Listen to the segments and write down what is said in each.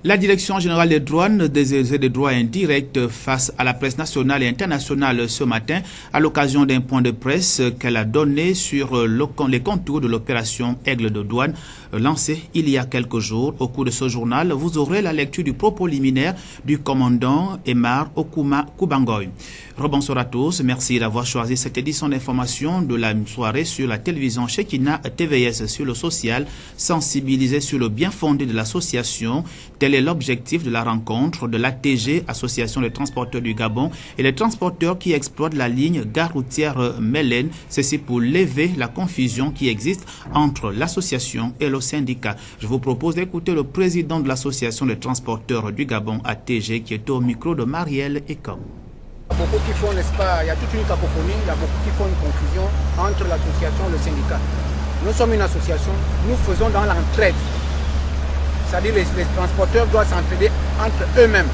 La Direction générale des douanes et des droits indirects face à la presse nationale et internationale ce matin à l'occasion d'un point de presse qu'elle a donné sur les contours de l'opération Aigle de douane lancée il y a quelques jours. Au cours de ce journal, vous aurez la lecture du propos liminaire du commandant Emar Okuma Kubangoy. Rebonsoir à tous, merci d'avoir choisi cette édition d'information de la soirée sur la télévision Shekina TVS sur le social, sensibiliser sur le bien fondé de l'association. Tel est l'objectif de la rencontre de l'ATG, Association des transporteurs du Gabon, et les transporteurs qui exploitent la ligne gare routière Mélène. Ceci pour lever la confusion qui existe entre l'association et le syndicat. Je vous propose d'écouter le président de l'association des transporteurs du Gabon, ATG, qui est au micro de Marielle Ecom. Il y a beaucoup qui font, n'est-ce pas, il y a toute une cacophonie, il y a beaucoup qui font une confusion entre l'association et le syndicat. Nous sommes une association, nous faisons dans l'entraide. C'est-à-dire les transporteurs doivent s'entraider entre eux-mêmes.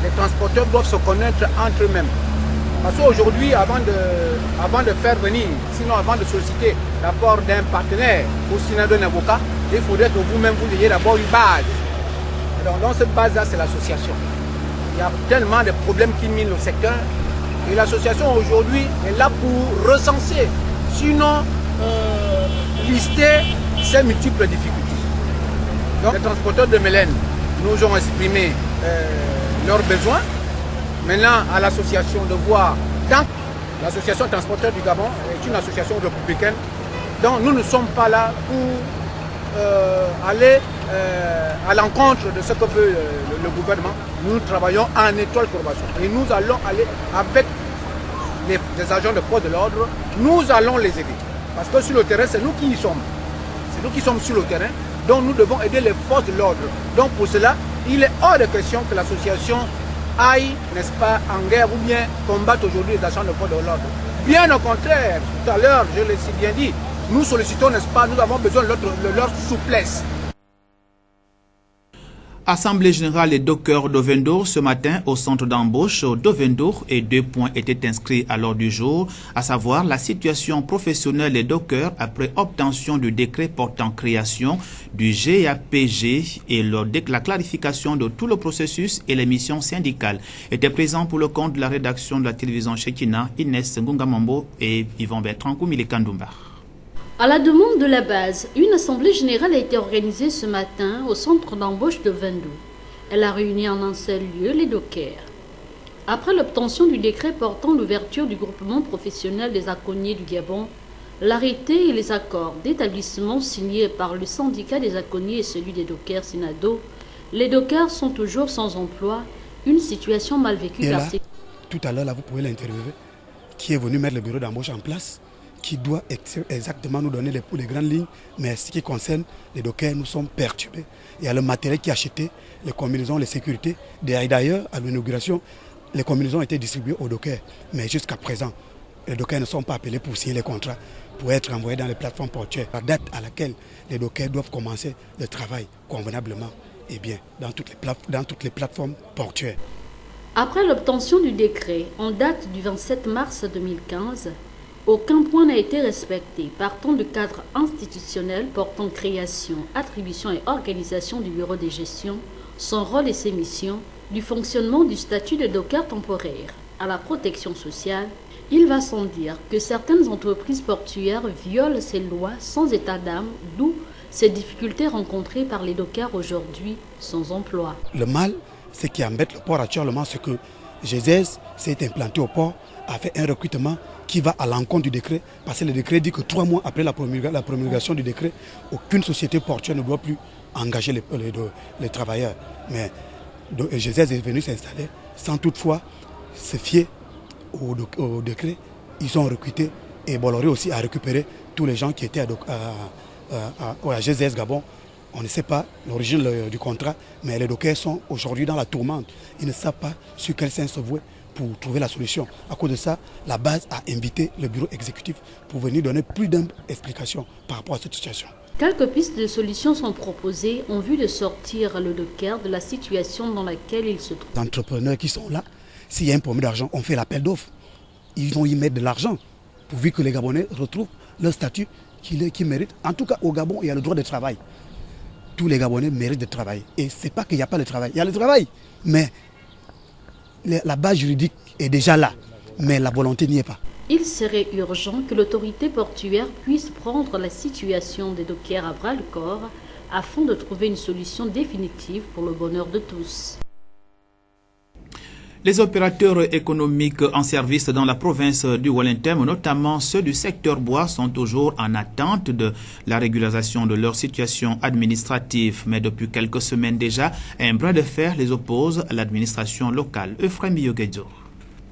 Les transporteurs doivent se connaître entre eux-mêmes. Parce qu'aujourd'hui, avant de faire venir, sinon avant de solliciter l'apport d'un partenaire ou sinon d'un avocat, il faudrait que vous-même vous ayez d'abord une base. Alors dans cette base-là, c'est l'association. Il y a tellement de problèmes qui minent le secteur. Et l'association aujourd'hui est là pour recenser, sinon lister ces multiples difficultés. Donc, les transporteurs de Mélène nous ont exprimé leurs besoins. Maintenant, à l'association de voir, l'association transporteur du Gabon est une association républicaine. Donc nous ne sommes pas là pour aller à l'encontre de ce que veut le gouvernement. Nous travaillons en étoile formation et nous allons aller avec les agents de force de l'ordre, nous allons les aider. Parce que sur le terrain, c'est nous qui y sommes. C'est nous qui sommes sur le terrain. Donc nous devons aider les forces de l'ordre. Donc pour cela, il est hors de question que l'association aille, n'est-ce pas, en guerre ou bien combattre aujourd'hui les agents de force de l'ordre. Bien au contraire, tout à l'heure, je l'ai si bien dit, nous sollicitons, n'est-ce pas, nous avons besoin de leur souplesse. Assemblée générale des dockers d'Ovendour ce matin au centre d'embauche d'Ovendour et 2 points étaient inscrits à l'ordre du jour, à savoir la situation professionnelle des dockers après obtention du décret portant création du GAPG et la clarification de tout le processus et les missions syndicales. Étaient présents pour le compte de la rédaction de la télévision Shekina, Inès Ngungamambo et Yvon Bertrand Koumili-Kandoumba. À la demande de la base, une assemblée générale a été organisée ce matin au centre d'embauche de Vendoux. Elle a réuni en un seul lieu les dockers. Après l'obtention du décret portant l'ouverture du groupement professionnel des aconniers du Gabon, l'arrêté et les accords d'établissement signés par le syndicat des aconniers et celui des dockers Sinado, les dockers sont toujours sans emploi, une situation mal vécue par ces... Tout à l'heure, là, vous pouvez l'interviewer, qui est venu mettre le bureau d'embauche en place, qui doit exactement nous donner les grandes lignes, mais ce qui concerne les dockers, nous sommes perturbés. Il y a le matériel qui est acheté, les combinaisons, les sécurités. D'ailleurs, à l'inauguration, les combinaisons ont été distribuées aux dockers, mais jusqu'à présent, les dockers ne sont pas appelés pour signer les contrats, pour être envoyés dans les plateformes portuaires. La date à laquelle les dockers doivent commencer le travail convenablement, et bien, dans toutes les plateformes portuaires. Après l'obtention du décret, en date du 27 mars 2015, aucun point n'a été respecté, partant du cadre institutionnel portant création, attribution et organisation du bureau de gestion, son rôle et ses missions, du fonctionnement du statut de docker temporaire à la protection sociale. Il va sans dire que certaines entreprises portuaires violent ces lois sans état d'âme, d'où ces difficultés rencontrées par les dockers aujourd'hui sans emploi. Le mal, ce qui embête le port actuellement, c'est que GZS s'est implanté au port, a fait un recrutement qui va à l'encontre du décret, parce que le décret dit que 3 mois après la promulgation du décret, aucune société portuaire ne doit plus engager les travailleurs. Mais GZS est venu s'installer sans toutefois se fier au décret. Ils ont recruté et Bolloré aussi a récupéré tous les gens qui étaient à GZS Gabon. On ne sait pas l'origine du contrat, mais les dockers sont aujourd'hui dans la tourmente. Ils ne savent pas sur quel sens se vouer pour trouver la solution. À cause de ça, la base a invité le bureau exécutif pour venir donner plus d'explications par rapport à cette situation. Quelques pistes de solutions sont proposées en vue de sortir le docker de la situation dans laquelle il se trouve. Les entrepreneurs qui sont là, s'il y a un problème d'argent, on fait l'appel d'offres. Ils vont y mettre de l'argent pourvu que les Gabonais retrouvent leur statut qu'ils méritent. En tout cas, au Gabon, il y a le droit de travail. tous les Gabonais méritent de travailler. Et ce n'est pas qu'il n'y a pas de travail. Il y a le travail, mais la base juridique est déjà là, mais la volonté n'y est pas. Il serait urgent que l'autorité portuaire puisse prendre la situation des dockers à bras-le-corps afin de trouver une solution définitive pour le bonheur de tous. Les opérateurs économiques en service dans la province du Wellington, notamment ceux du secteur bois, sont toujours en attente de la régularisation de leur situation administrative. Mais depuis quelques semaines déjà, un bras de fer les oppose à l'administration locale. Euphrem Yoguedzo.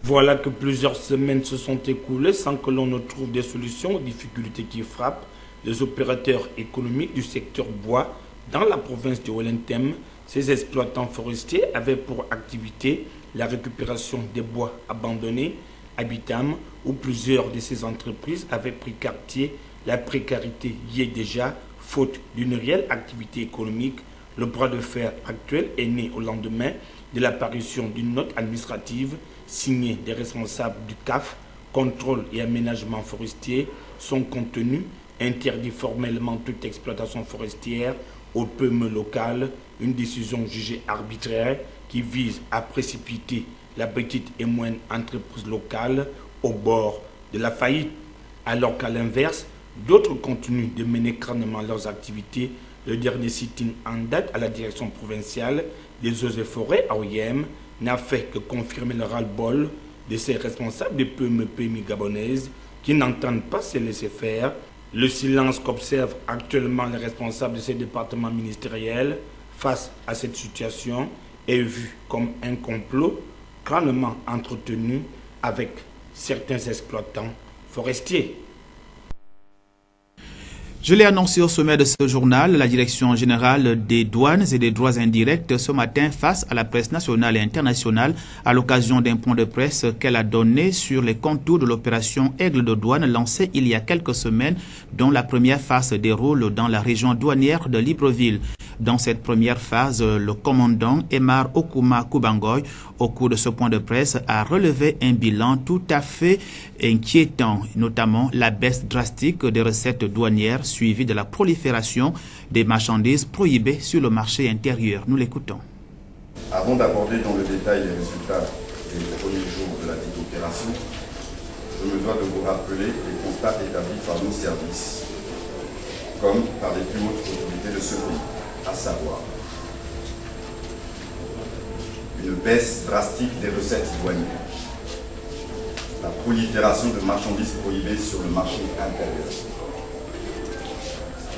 Voilà que plusieurs semaines se sont écoulées sans que l'on ne trouve des solutions aux difficultés qui frappent les opérateurs économiques du secteur bois dans la province du Wellington. Ces exploitants forestiers avaient pour activité la récupération des bois abandonnés, habitables, où plusieurs de ces entreprises avaient pris quartier. La précarité y est déjà, faute d'une réelle activité économique. Le bras de fer actuel est né au lendemain de l'apparition d'une note administrative signée des responsables du CAF, Contrôle et Aménagement Forestier. Son contenu interdit formellement toute exploitation forestière au PME local, une décision jugée arbitraire qui vise à précipiter la petite et moyenne entreprise locale au bord de la faillite, alors qu'à l'inverse, d'autres continuent de mener crânement leurs activités. Le dernier sit-in en date à la direction provinciale des eaux et forêts, AOIM, n'a fait que confirmer le ras-le-bol de ces responsables des PME gabonaises qui n'entendent pas se laisser faire. Le silence qu'observent actuellement les responsables de ces départements ministériels face à cette situation est vu comme un complot crânement entretenu avec certains exploitants forestiers. Je l'ai annoncé au sommet de ce journal, la Direction générale des douanes et des droits indirects ce matin face à la presse nationale et internationale à l'occasion d'un point de presse qu'elle a donné sur les contours de l'opération Aigle de douane lancée il y a quelques semaines, dont la première phase se déroule dans la région douanière de Libreville. Dans cette première phase, le commandant Emar Okuma Kubangoy, au cours de ce point de presse, a relevé un bilan tout à fait inquiétant, notamment la baisse drastique des recettes douanières suivie de la prolifération des marchandises prohibées sur le marché intérieur. Nous l'écoutons. Avant d'aborder dans le détail les résultats des premiers jours de la dite opération, je me dois de vous rappeler les constats établis par nos services, comme par les plus hautes autorités de ce pays, à savoir une baisse drastique des recettes douanières, la prolifération de marchandises prohibées sur le marché intérieur.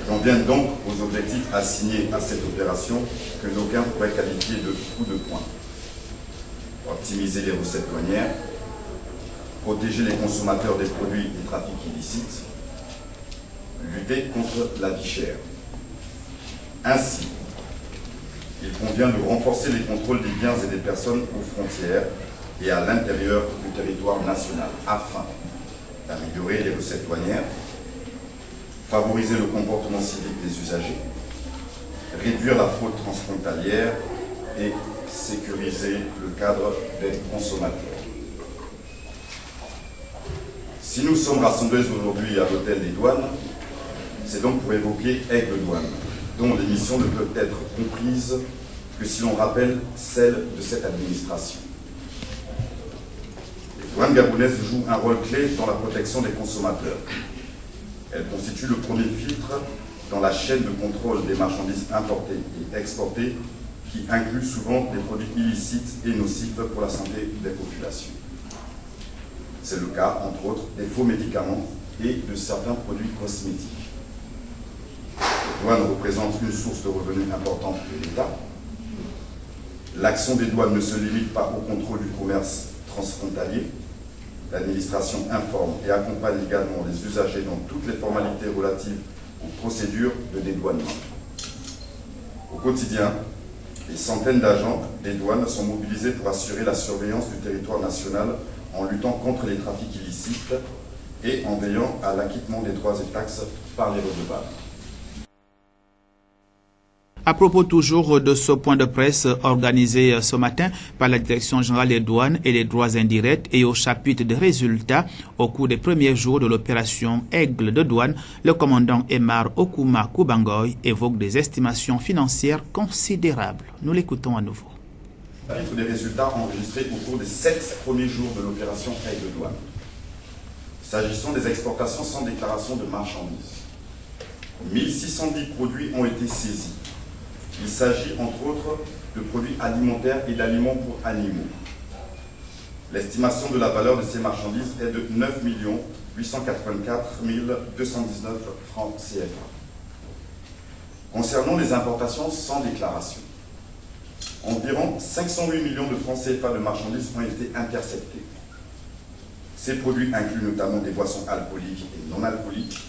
J'en viens donc aux objectifs assignés à cette opération que d'aucuns pourraient qualifier de coup de poing. Optimiser les recettes douanières, protéger les consommateurs des produits des trafics illicites, lutter contre la vie chère. Ainsi, il convient de renforcer les contrôles des biens et des personnes aux frontières et à l'intérieur du territoire national afin d'améliorer les recettes douanières, favoriser le comportement civique des usagers, réduire la fraude transfrontalière et sécuriser le cadre des consommateurs. Si nous sommes rassemblés aujourd'hui à l'hôtel des douanes, c'est donc pour évoquer Aigle Douane, dont les missions ne peuvent être comprises que si l'on rappelle celles de cette administration. Les douanes gabonaises jouent un rôle clé dans la protection des consommateurs. Elles constituent le premier filtre dans la chaîne de contrôle des marchandises importées et exportées qui inclut souvent des produits illicites et nocifs pour la santé des populations. C'est le cas, entre autres, des faux médicaments et de certains produits cosmétiques. Les douanes représentent une source de revenus importante de l'État. L'action des douanes ne se limite pas au contrôle du commerce transfrontalier. L'administration informe et accompagne également les usagers dans toutes les formalités relatives aux procédures de dédouanement. Au quotidien, des centaines d'agents des douanes sont mobilisés pour assurer la surveillance du territoire national en luttant contre les trafics illicites et en veillant à l'acquittement des droits et taxes par les redevables. À propos toujours de ce point de presse organisé ce matin par la Direction générale des douanes et des droits indirects et au chapitre des résultats au cours des premiers jours de l'opération Aigle de douane, le commandant Emar Okuma Kubangoy évoque des estimations financières considérables. Nous l'écoutons à nouveau. Les résultats enregistrés au cours des 7 premiers jours de l'opération Aigle de douane. S'agissant des exportations sans déclaration de marchandises, 1610 produits ont été saisis. Il s'agit entre autres de produits alimentaires et d'aliments pour animaux. L'estimation de la valeur de ces marchandises est de 9 884 219 francs CFA. Concernant les importations sans déclaration, environ 508 millions de francs CFA de marchandises ont été interceptés. Ces produits incluent notamment des boissons alcooliques et non alcooliques,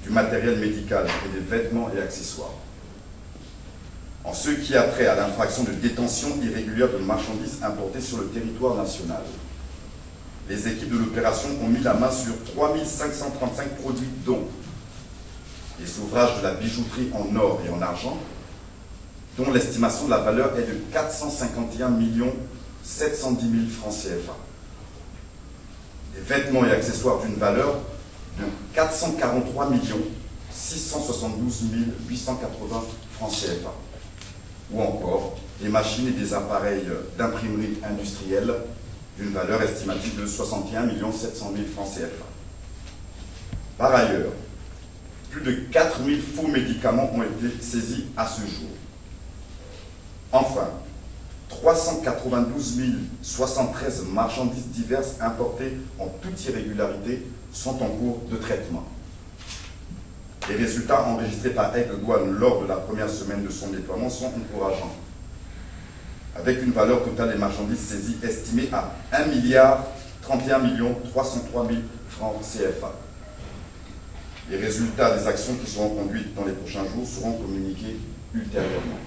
du matériel médical et des vêtements et accessoires. En ce qui a trait à l'infraction de détention irrégulière de marchandises importées sur le territoire national, les équipes de l'opération ont mis la main sur 3535 produits dont les ouvrages de la bijouterie en or et en argent, dont l'estimation de la valeur est de 451 710 000 francs CFA. Des vêtements et accessoires d'une valeur de 443 672 880 francs CFA. Ou encore des machines et des appareils d'imprimerie industrielle d'une valeur estimative de 61 700 000 francs CFA. Par ailleurs, plus de 4000 faux médicaments ont été saisis à ce jour. Enfin, 392 073 marchandises diverses importées en toute irrégularité sont en cours de traitement. Les résultats enregistrés par Aigle Douane lors de la première semaine de son déploiement sont encourageants, avec une valeur totale des marchandises saisies estimée à 1 31 303 000 francs CFA. Les résultats des actions qui seront conduites dans les prochains jours seront communiqués ultérieurement.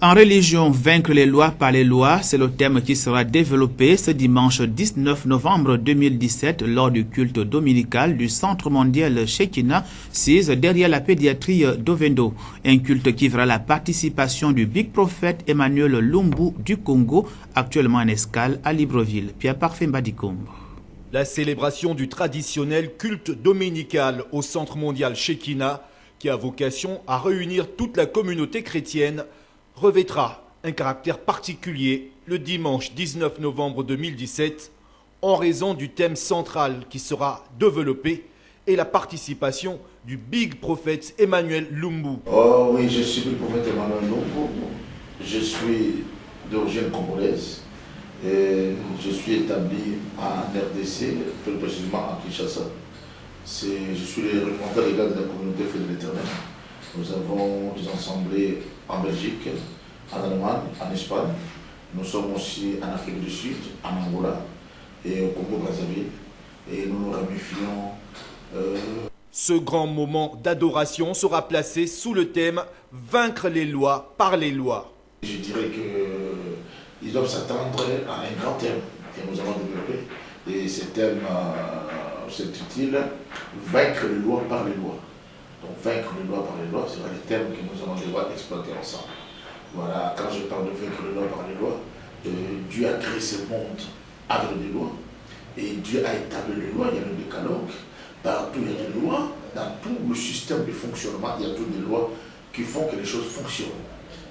En religion, vaincre les lois par les lois, c'est le thème qui sera développé ce dimanche 19 novembre 2017 lors du culte dominical du Centre mondial Shekinah, sise derrière la pédiatrie d'Ovendo. Un culte qui verra la participation du Big Prophet Emmanuel Lumbu du Congo, actuellement en escale à Libreville. Pierre Parfait Mbadikombe. La célébration du traditionnel culte dominical au Centre mondial Shekinah, qui a vocation à réunir toute la communauté chrétienne, revêtra un caractère particulier le dimanche 19 novembre 2017 en raison du thème central qui sera développé et la participation du Big Prophet Emmanuel Lumbu. Oh oui, je suis le prophète Emmanuel Lumbu. Je suis d'origine congolaise et je suis établi en RDC, plus précisément à Kinshasa. Je suis le représentant légal de la communauté Fête de l'Éternel. Nous avons des assemblées en Belgique, en Allemagne, en Espagne. Nous sommes aussi en Afrique du Sud, en Angola et au Congo-Brazzaville. Et nous nous ramifions. Ce grand moment d'adoration sera placé sous le thème « Vaincre les lois par les lois ». Je dirais qu'ils doivent s'attendre à un grand thème que nous allons développer. Et ce thème s'intitule « Vaincre les lois par les lois ». Donc vaincre les lois par les lois sera le thème que nous allons devoir exploiter ensemble. Voilà, quand je parle de vaincre les lois par les lois, Dieu a créé ce monde avec des lois. Et Dieu a établi les lois, il y a le décalogue. Partout il y a des lois, dans tout le système de fonctionnement, il y a toutes des lois qui font que les choses fonctionnent.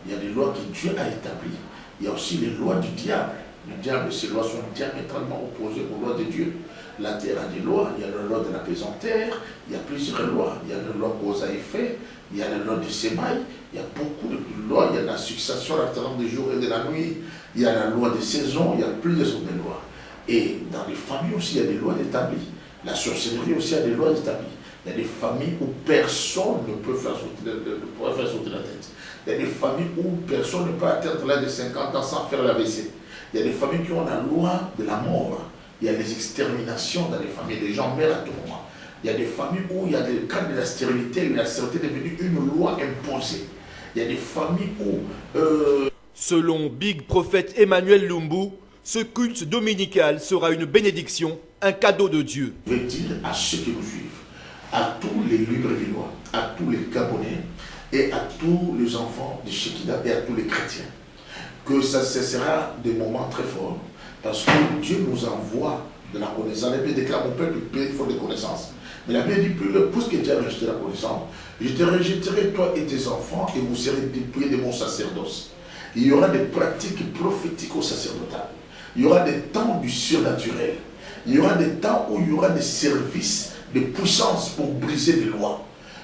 Il y a des lois que Dieu a établies. Il y a aussi les lois du diable. Le diable, ces lois sont diamétralement opposées aux lois de Dieu. La terre a des lois, il y a la loi de la pesanteur, il y a plusieurs lois. Il y a la loi cause à effet, il y a la loi du sémail, il y a beaucoup de lois, il y a la succession alternante des jours et de la nuit, il y a la loi des saisons, il y a plusieurs de lois. Et dans les familles aussi, il y a des lois établies. La sorcellerie aussi a des lois établies. Il y a des familles où personne ne peut faire sauter la tête. Il y a des familles où personne ne peut atteindre l'âge de 50 ans sans faire la WC. Il y a des familles qui ont la loi de la mort. Il y a des exterminations dans les familles, les gens meurent à tout moment. Il y a des familles où il y a des cas de la stérilité, où la stérilité est devenue une loi imposée. Il y a des familles où... Selon Big Prophet Emmanuel Lumbu, ce culte dominical sera une bénédiction, un cadeau de Dieu. Je veux dire à ceux qui nous suivent, à tous les Librevillois, à tous les Gabonais et à tous les enfants de Chekina et à tous les chrétiens. Que ça sera des moments très forts parce que Dieu nous envoie de la connaissance. La Bible déclare, mon peuple il faut des connaissances. Mais la Bible dit, puisque Dieu a rejeté la connaissance, je te rejetterai toi et tes enfants et vous serez dépouillés de mon sacerdoce. Il y aura des pratiques prophétiques au sacerdotal. Il y aura des temps du surnaturel. Il y aura des temps où il y aura des services de puissance pour briser les lois.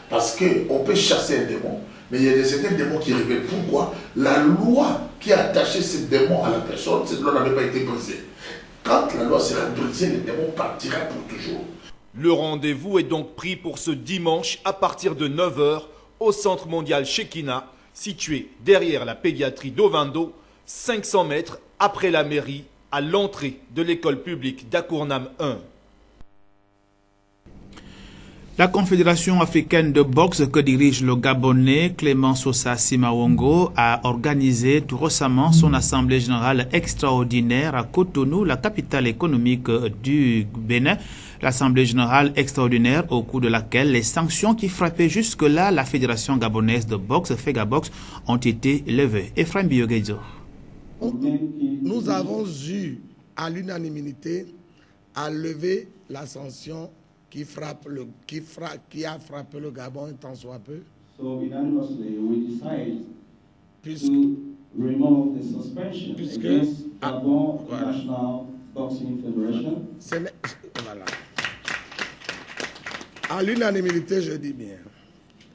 Parce qu'on peut chasser un démon, mais il y a certains démons qui révèlent pourquoi la loi qui a attaché ces démons à la personne, cette loi n'avait pas été brisée. Quand la loi sera brisée, le démon partira pour toujours. Le rendez-vous est donc pris pour ce dimanche à partir de 9 h au Centre mondial Chekina, situé derrière la pédiatrie d'Ovando, 500 mètres après la mairie, à l'entrée de l'école publique d'Akournam 1. La Confédération africaine de boxe que dirige le Gabonais Clément Sosa Simawongo a organisé tout récemment son assemblée générale extraordinaire à Cotonou, la capitale économique du Bénin. L'assemblée générale extraordinaire au cours de laquelle les sanctions qui frappaient jusque-là la Fédération gabonaise de boxe, FEGABOX, ont été levées. Ephraim Biogezo. Nous avons eu à l'unanimité à lever la sanction qui a frappé le Gabon tant soit peu. So unanimously we decide Puisque, to remove the suspension against Gabon National Boxing Federation. Voilà. À l'unanimité, je dis bien.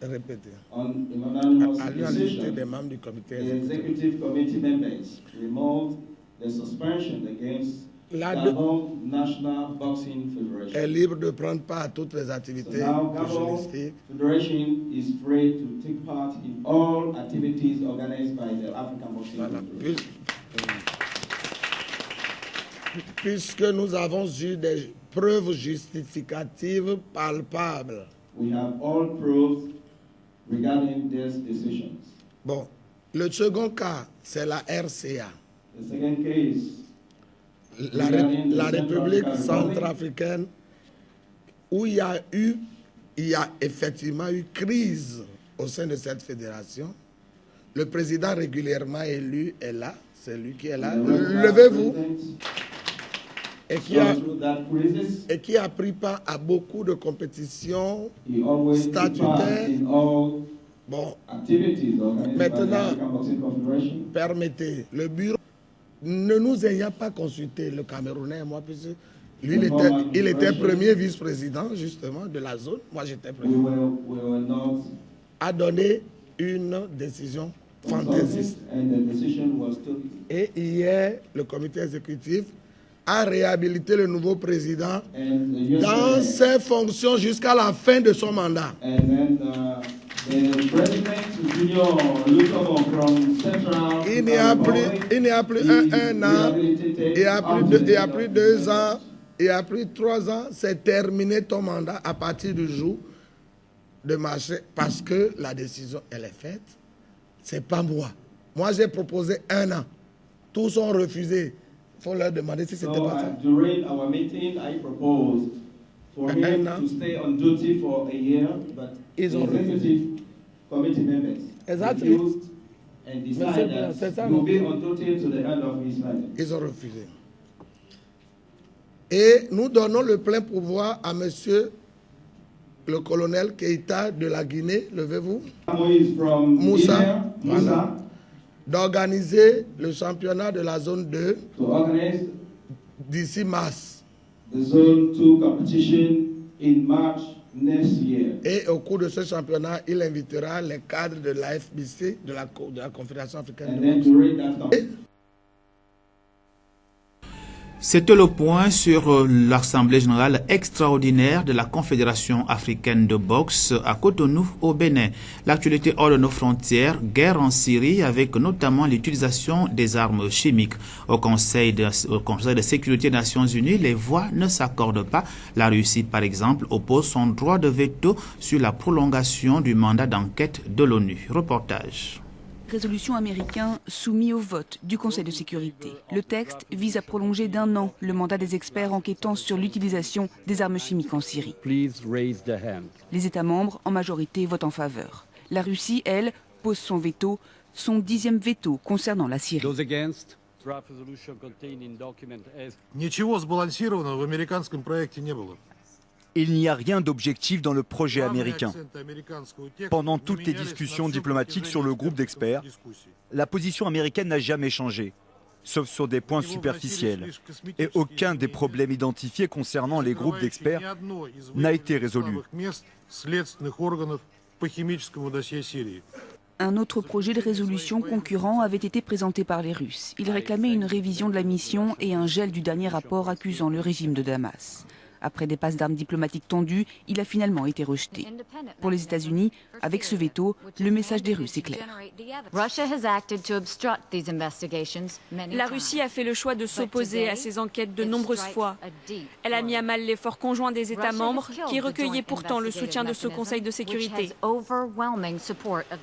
Répétez. On unanimous À l'unanimité decision, des membres du comité the executive committee members removed the suspension against Gabon National Boxing Federation. est libre de prendre part à toutes les activités So now Gabon Federation is free to take part in all activities organized by the African Boxing Federation. Puisque nous avons eu des preuves justificatives palpables. We have all proofs regarding these decisions. Bon, le second cas, c'est la RCA. The second case, La République centrafricaine, où il y a effectivement eu crise au sein de cette fédération. Le président régulièrement élu est là, c'est lui qui est là. Levez-vous. Et qui a pris part à beaucoup de compétitions statutaires. Bon, maintenant, permettez, le bureau, ne nous ayant pas consulté, le Camerounais, moi, puisque lui, il était premier vice-président, justement, de la zone. Moi, j'étais président. A donné une décision fantaisiste. Et hier, le comité exécutif a réhabilité le nouveau président dans ses fonctions jusqu'à la fin de son mandat. Il n'y a plus un an, il y a plus 2 ans, il y a plus 3 ans, c'est terminé ton mandat à partir du jour de marcher parce que la décision, elle est faite. C'est pas moi. Moi, j'ai proposé 1 an. Tous ont refusé. Il faut leur demander si c'était pas ça. During our meeting, I proposed for him to stay on duty for a year, but the executive committee members refused and decided that he will be on duty to the end of his mandate. Ils ont refusé. Et nous donnons le plein pouvoir à monsieur le colonel Keïta de la Guinée, levez-vous, Moussa, voilà, d'organiser le championnat de la zone 2 d'ici mars. The zone 2 competition in March next year. Et au cours de ce championnat, il invitera les cadres de la FBC, de la Confédération africaine de boxe. C'était le point sur l'Assemblée générale extraordinaire de la Confédération africaine de boxe à Cotonou, au Bénin. L'actualité hors de nos frontières, guerre en Syrie avec notamment l'utilisation des armes chimiques. Au Conseil de sécurité des Nations Unies, les voix ne s'accordent pas. La Russie, par exemple, oppose son droit de veto sur la prolongation du mandat d'enquête de l'ONU. Reportage. Résolution américain soumis au vote du Conseil de sécurité. Le texte vise à prolonger d'1 an le mandat des experts enquêtant sur l'utilisation des armes chimiques en Syrie. Les États membres, en majorité, votent en faveur. La Russie, elle, pose son veto, son 10e veto concernant la Syrie. Il n'y a rien d'objectif dans le projet américain. Pendant toutes les discussions diplomatiques sur le groupe d'experts, la position américaine n'a jamais changé, sauf sur des points superficiels. Et aucun des problèmes identifiés concernant les groupes d'experts n'a été résolu. Un autre projet de résolution concurrent avait été présenté par les Russes. Il réclamait une révision de la mission et un gel du dernier rapport accusant le régime de Damas. Après des passes d'armes diplomatiques tendues, il a finalement été rejeté. Pour les États-Unis, avec ce veto, le message des Russes est clair. La Russie a fait le choix de s'opposer à ces enquêtes de nombreuses fois. Elle a mis à mal l'effort conjoint des États membres qui recueillaient pourtant le soutien de ce Conseil de sécurité.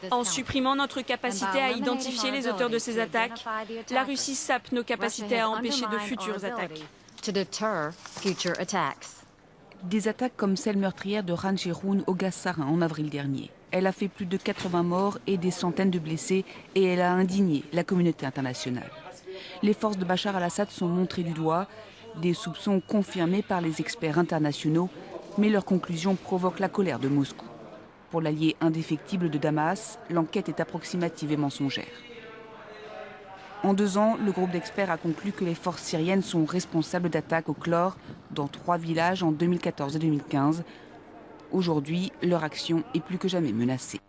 En supprimant notre capacité à identifier les auteurs de ces attaques, la Russie sape nos capacités à empêcher de futures attaques. Des attaques comme celle meurtrière de Ran Sheroun au gaz sarin en avril dernier. Elle a fait plus de 80 morts et des centaines de blessés et elle a indigné la communauté internationale. Les forces de Bachar al-Assad sont montrées du doigt, des soupçons confirmés par les experts internationaux, mais leurs conclusions provoquent la colère de Moscou. Pour l'allié indéfectible de Damas, l'enquête est approximative et mensongère. En 2 ans, le groupe d'experts a conclu que les forces syriennes sont responsables d'attaques au chlore dans 3 villages en 2014 et 2015. Aujourd'hui, leur action est plus que jamais menacée.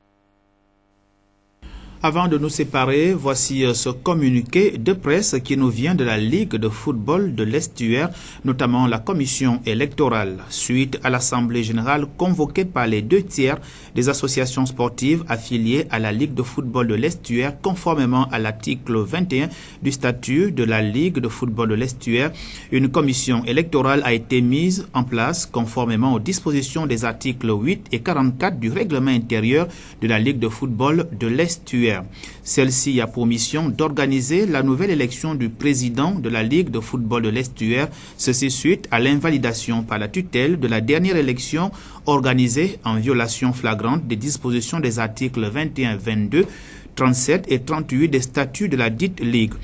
Avant de nous séparer, voici ce communiqué de presse qui nous vient de la Ligue de football de l'Estuaire, notamment la commission électorale. Suite à l'Assemblée générale convoquée par les 2/3 des associations sportives affiliées à la Ligue de football de l'Estuaire, conformément à l'article 21 du statut de la Ligue de football de l'Estuaire, une commission électorale a été mise en place conformément aux dispositions des articles 8 et 44 du règlement intérieur de la Ligue de football de l'Estuaire. Celle-ci a pour mission d'organiser la nouvelle élection du président de la Ligue de football de l'Estuaire, ceci suite à l'invalidation par la tutelle de la dernière élection organisée en violation flagrante des dispositions des articles 21, 22, 37 et 38 des statuts de la dite Ligue.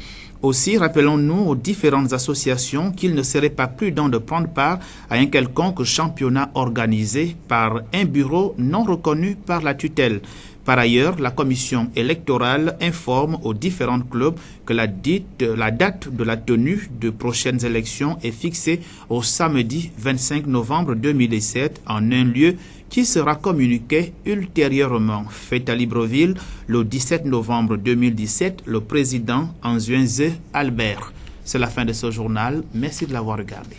Aussi, rappelons-nous aux différentes associations qu'il ne serait pas prudent de prendre part à un quelconque championnat organisé par un bureau non reconnu par la tutelle. Par ailleurs, la commission électorale informe aux différents clubs que la date de la tenue de prochaines élections est fixée au samedi 25 novembre 2017 en un lieu qui sera communiqué ultérieurement. Fait à Libreville le 17 novembre 2017, le président Anzuenze Albert. C'est la fin de ce journal. Merci de l'avoir regardé.